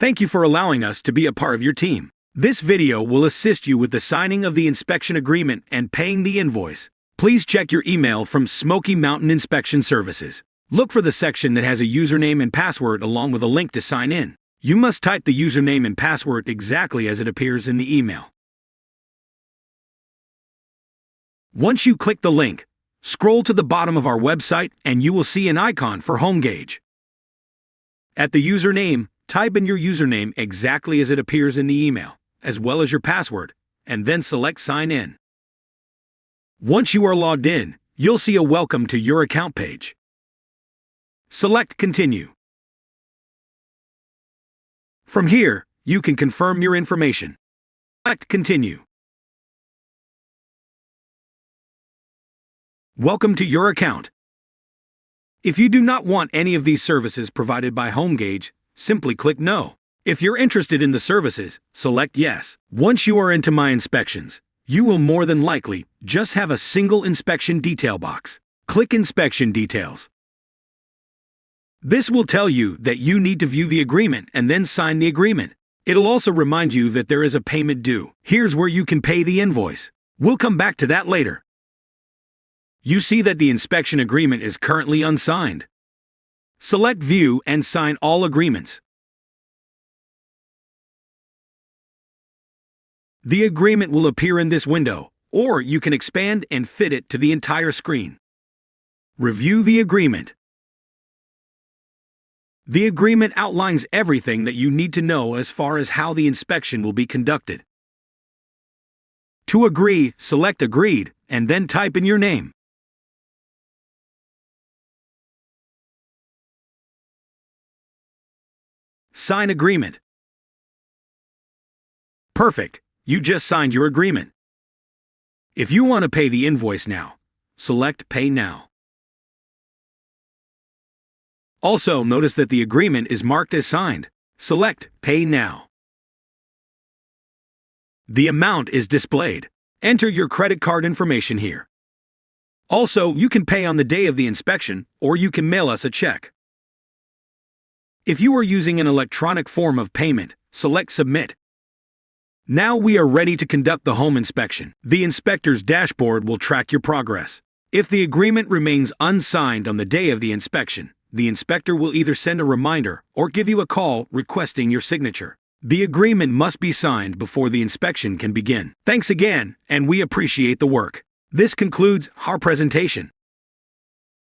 Thank you for allowing us to be a part of your team. This video will assist you with the signing of the inspection agreement and paying the invoice. Please check your email from Smoky Mountain Inspection Services. Look for the section that has a username and password along with a link to sign in. You must type the username and password exactly as it appears in the email. Once you click the link, scroll to the bottom of our website and you will see an icon for HomeGauge. At the username, type in your username exactly as it appears in the email, as well as your password, and then select Sign In. Once you are logged in, you'll see a Welcome to Your Account page. Select Continue. From here, you can confirm your information. Select Continue. Welcome to your account. If you do not want any of these services provided by HomeGauge, simply click No. If you're interested in the services, select Yes. Once you are into My Inspections, you will more than likely just have a single inspection detail box. Click Inspection Details. This will tell you that you need to view the agreement and then sign the agreement. It'll also remind you that there is a payment due. Here's where you can pay the invoice. We'll come back to that later. You see that the inspection agreement is currently unsigned. Select View and sign all agreements. The agreement will appear in this window, or you can expand and fit it to the entire screen. Review the agreement. The agreement outlines everything that you need to know as far as how the inspection will be conducted. To agree, select Agreed, and then type in your name. Sign agreement. Perfect, you just signed your agreement. If you want to pay the invoice now, select Pay Now. Also, notice that the agreement is marked as signed. Select Pay Now. The amount is displayed. Enter your credit card information here. Also, you can pay on the day of the inspection, or you can mail us a check. If you are using an electronic form of payment, select Submit. Now we are ready to conduct the home inspection. The inspector's dashboard will track your progress. If the agreement remains unsigned on the day of the inspection, the inspector will either send a reminder or give you a call requesting your signature. The agreement must be signed before the inspection can begin. Thanks again, and we appreciate the work. This concludes our presentation.